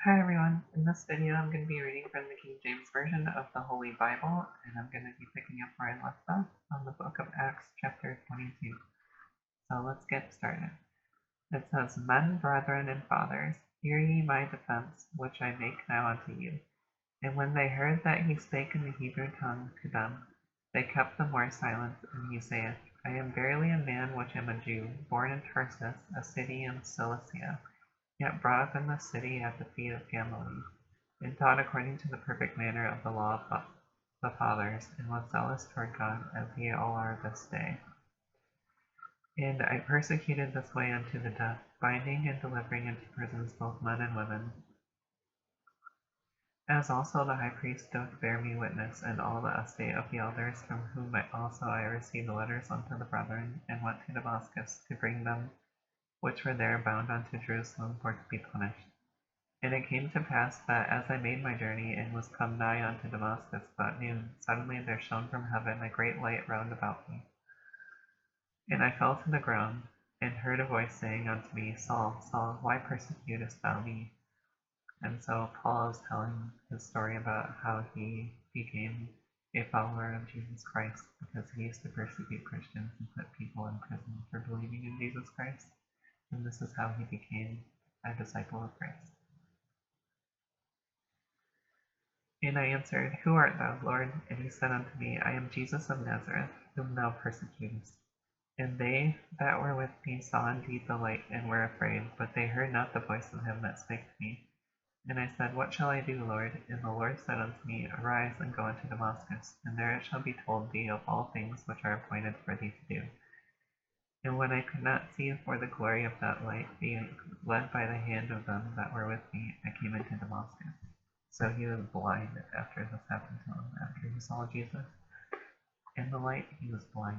Hi everyone, in this video I'm going to be reading from the King James Version of the Holy Bible, and I'm going to be picking up where I left off on the book of Acts chapter 22. So let's get started. It says, Men, brethren, and fathers, hear ye my defense, which I make now unto you. And when they heard that he spake in the Hebrew tongue to them, they kept the more silent, and he saith, I am verily a man which am a Jew, born in Tarsus, a city in Cilicia, yet brought up in the city at the feet of Gamaliel, and taught according to the perfect manner of the law of the fathers, and was zealous toward God, as ye all are this day. And I persecuted this way unto the death, binding and delivering into prisons both men and women, as also the high priest doth bear me witness, and all the estate of the elders, from whom also I received the letters unto the brethren, and went to Damascus to bring them which were there bound unto Jerusalem for to be punished. And it came to pass that as I made my journey, and was come nigh unto Damascus about noon, suddenly there shone from heaven a great light round about me. And I fell to the ground, and heard a voice saying unto me, Saul, Saul, why persecutest thou me? And so Paul is telling his story about how he became a follower of Jesus Christ, because he used to persecute Christians and put people in prison for believing in Jesus Christ. And this is how he became a disciple of Christ. And I answered, Who art thou, Lord? And he said unto me, I am Jesus of Nazareth, whom thou persecutest. And they that were with me saw indeed the light, and were afraid, but they heard not the voice of him that spake to me. And I said, What shall I do, Lord? And the Lord said unto me, Arise, and go into Damascus, and there it shall be told thee of all things which are appointed for thee to do. And when I could not see for the glory of that light, being led by the hand of them that were with me, I came into Damascus. So he was blind after this happened to him. After he saw Jesus in the light, he was blind.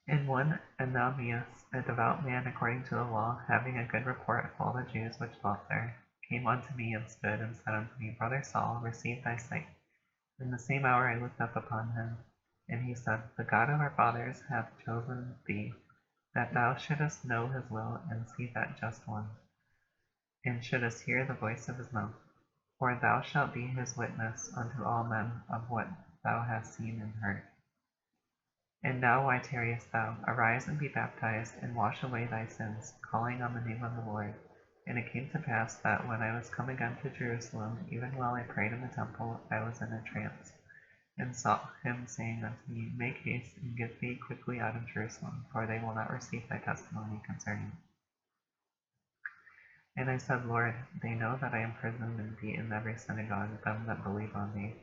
And one Ananias, a devout man according to the law, having a good report of all the Jews which dwelt there, came unto me and stood and said unto me, Brother Saul, receive thy sight. In the same hour I looked up upon him, and he said, The God of our fathers hath chosen thee, that thou shouldest know his will, and see that just one, and shouldest hear the voice of his mouth. For thou shalt be his witness unto all men of what thou hast seen and heard. And now why tarriest thou? Arise and be baptized, and wash away thy sins, calling on the name of the Lord. And it came to pass that when I was come again to Jerusalem, even while I prayed in the temple, I was in a trance, and saw him saying unto me, Make haste, and get thee quickly out of Jerusalem, for they will not receive thy testimony concerning me. And I said, Lord, they know that I am imprisoned and beat in every synagogue them that believe on thee.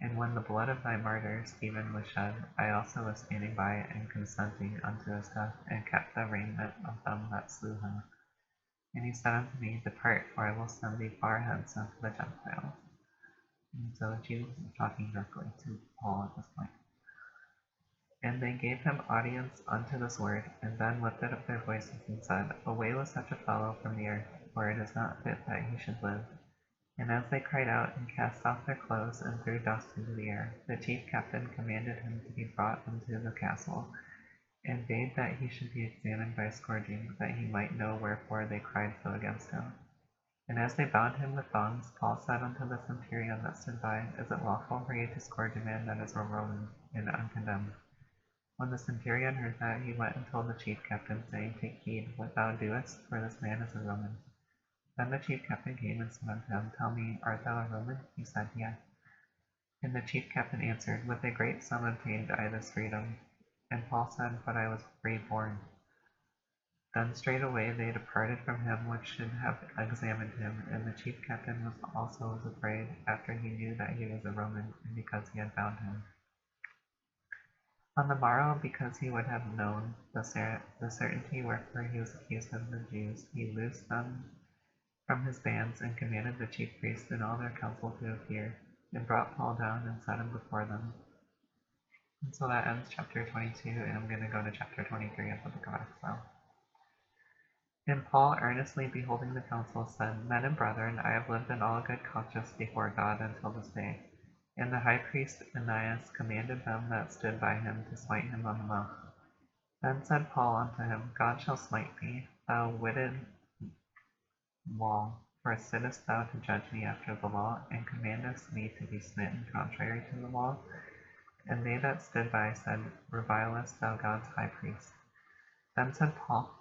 And when the blood of thy martyr Stephen was shed, I also was standing by and consenting unto his death, and kept the raiment of them that slew him. And he said unto me, Depart, for I will send thee far hence unto the Gentiles. And so Jesus is talking directly to Paul at this point. And they gave him audience unto this word, and then lifted up their voices and said, Away with such a fellow from the earth, for it is not fit that he should live. And as they cried out and cast off their clothes and threw dust into the air, the chief captain commanded him to be brought into the castle, and bade that he should be examined by scourging, that he might know wherefore they cried so against him. And as they bound him with thongs, Paul said unto the centurion that stood by, Is it lawful for you to scourge a man that is a Roman, and uncondemned? When the centurion heard that, he went and told the chief captain, saying, Take heed what thou doest, for this man is a Roman. Then the chief captain came and said unto him, Tell me, art thou a Roman? He said, Yea. And the chief captain answered, With a great sum obtained I this freedom. And Paul said, But I was free born. Then straightway they departed from him which should have examined him, and the chief captain was afraid, after he knew that he was a Roman, and because he had bound him. On the morrow, because he would have known the certainty wherefore he was accused of the Jews, he loosed them from his bands, and commanded the chief priests and all their council to appear, and brought Paul down and set him before them. And so that ends chapter 22, and I'm going to go to chapter 23 of the book of Acts now. And Paul, earnestly beholding the council, said, Men and brethren, I have lived in all good conscience before God until this day. And the high priest Ananias commanded them that stood by him to smite him on the mouth. Then said Paul unto him, God shall smite thee, thou wall. For sittest thou to judge me after the law, and commandest me to be smitten contrary to the law? And they that stood by said, Revilest thou God's high priest? Then said Paul,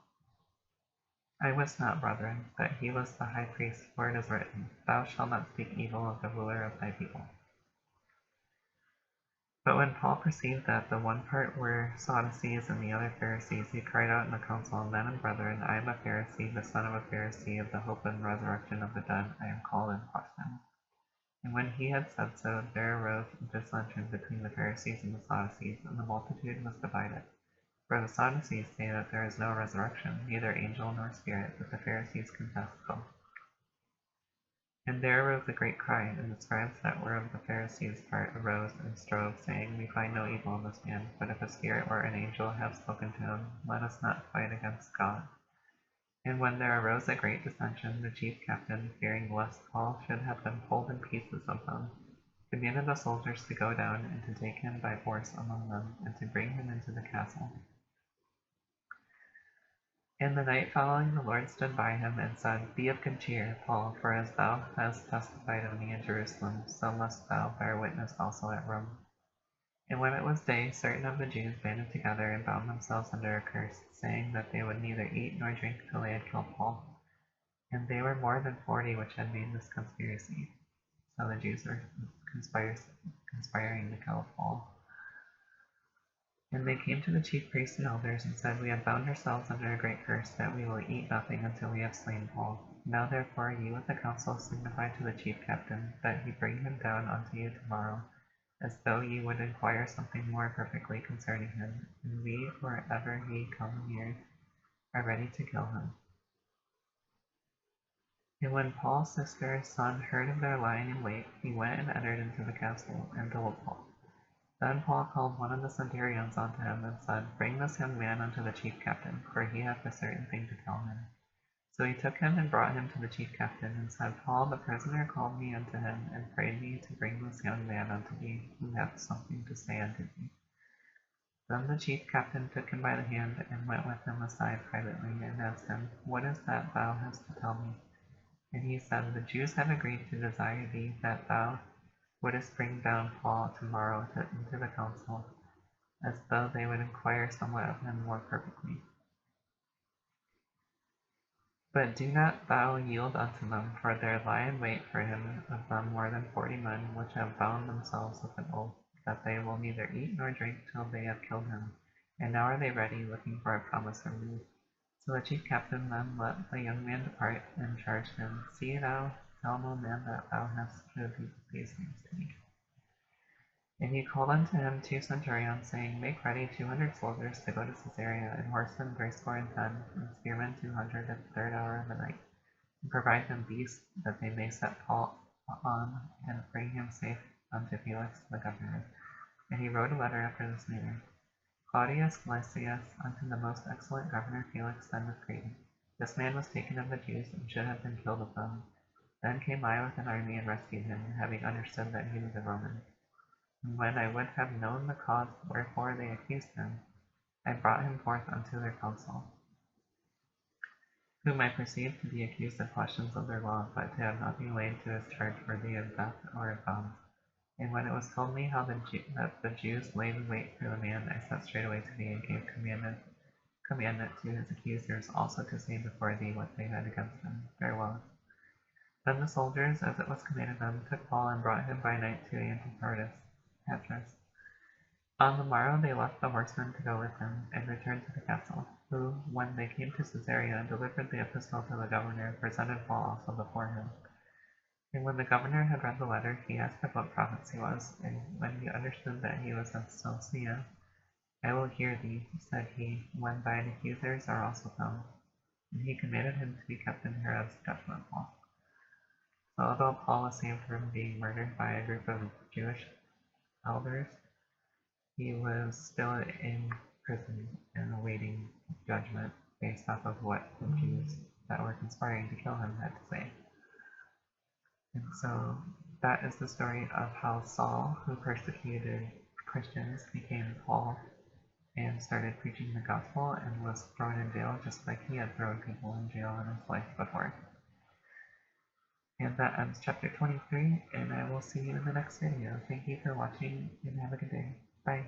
I wist not, brethren, that he was the high priest, for it is written, Thou shalt not speak evil of the ruler of thy people. But when Paul perceived that the one part were Sadducees and the other Pharisees, he cried out in the council, Men and brethren, I am a Pharisee, the son of a Pharisee, of the hope and resurrection of the dead, I am called in question. And when he had said so, there arose a dissension between the Pharisees and the Sadducees, and the multitude was divided. For the Sadducees say that there is no resurrection, neither angel nor spirit, but the Pharisees confess both. And there arose a great cry, and the scribes that were of the Pharisees' part arose and strove, saying, We find no evil in this man, but if a spirit or an angel have spoken to him, let us not fight against God. And when there arose a great dissension, the chief captain, fearing lest Paul should have been pulled in pieces of them, commanded the soldiers to go down and to take him by force among them, and to bring him into the castle. And the night following the Lord stood by him, and said, Be of good cheer, Paul, for as thou hast testified of me in Jerusalem, so must thou bear witness also at Rome. And when it was day, certain of the Jews banded together and bound themselves under a curse, saying that they would neither eat nor drink till they had killed Paul. And they were more than 40 which had made this conspiracy. So the Jews were conspiring to kill Paul. And they came to the chief priests and elders, and said, We have bound ourselves under a great curse, that we will eat nothing until we have slain Paul. Now therefore you with the council signify to the chief captain, that he bring him down unto you tomorrow, as though ye would inquire something more perfectly concerning him, and we, or ever he come near, are ready to kill him. And when Paul's sister's son heard of their lying in wait, he went and entered into the castle, and told Paul. Then Paul called one of the centurions unto him, and said, Bring this young man unto the chief captain, for he hath a certain thing to tell him. So he took him and brought him to the chief captain, and said, Paul the prisoner called me unto him, and prayed me to bring this young man unto thee, who hath something to say unto thee. Then the chief captain took him by the hand, and went with him aside privately, and asked him, What is that thou hast to tell me? And he said, The Jews have agreed to desire thee that thou wouldest bring down Paul tomorrow into the council, as though they would inquire somewhat of him more perfectly. But do not thou yield unto them, for there lie in wait for him of them more than 40 men, which have bound themselves with an oath, that they will neither eat nor drink till they have killed him. And now are they ready, looking for a promise from thee. So the chief captain then let the young man depart, and charged him, See thou tell no man that thou hast showed these things to me. And he called unto him 2 centurions, saying, Make ready 200 soldiers to go to Caesarea, and horsemen 80, and spearmen 200 at the 3rd hour of the night, and provide them beasts, that they may set Paul on, and bring him safe unto Felix the governor. And he wrote a letter after this manner. Claudius Lysias unto the most excellent governor Felix sendeth greeting. This man was taken of the Jews, and should have been killed of them. Then came I with an army and rescued him, having understood that he was a Roman. And when I would have known the cause wherefore they accused him, I brought him forth unto their council, whom I perceived to be accused of questions of their law, but to have nothing laid to his charge worthy of death or of bonds. And when it was told me how that the Jews laid in wait for the man, I sent straightway to thee, and gave commandment to his accusers also to say before thee what they had against him. Farewell. Then the soldiers, as it was commanded them, took Paul and brought him by night to Antipatris. On the morrow they left the horsemen to go with him, and returned to the castle, who, when they came to Caesarea, delivered the epistle to the governor, presented Paul also before him. And when the governor had read the letter, he asked of what province he was, and when he understood that he was of Cilicia, I will hear thee, said he, when thine accusers are also found. And he commanded him to be kept in Herod's judgment hall. So although Paul was saved from being murdered by a group of Jewish elders, he was still in prison and awaiting judgment based off of what the Jews that were conspiring to kill him had to say. And so that is the story of how Saul, who persecuted Christians, became Paul and started preaching the gospel and was thrown in jail just like he had thrown people in jail in his life before. And that ends chapter 23, and I will see you in the next video. Thank you for watching, and have a good day. Bye.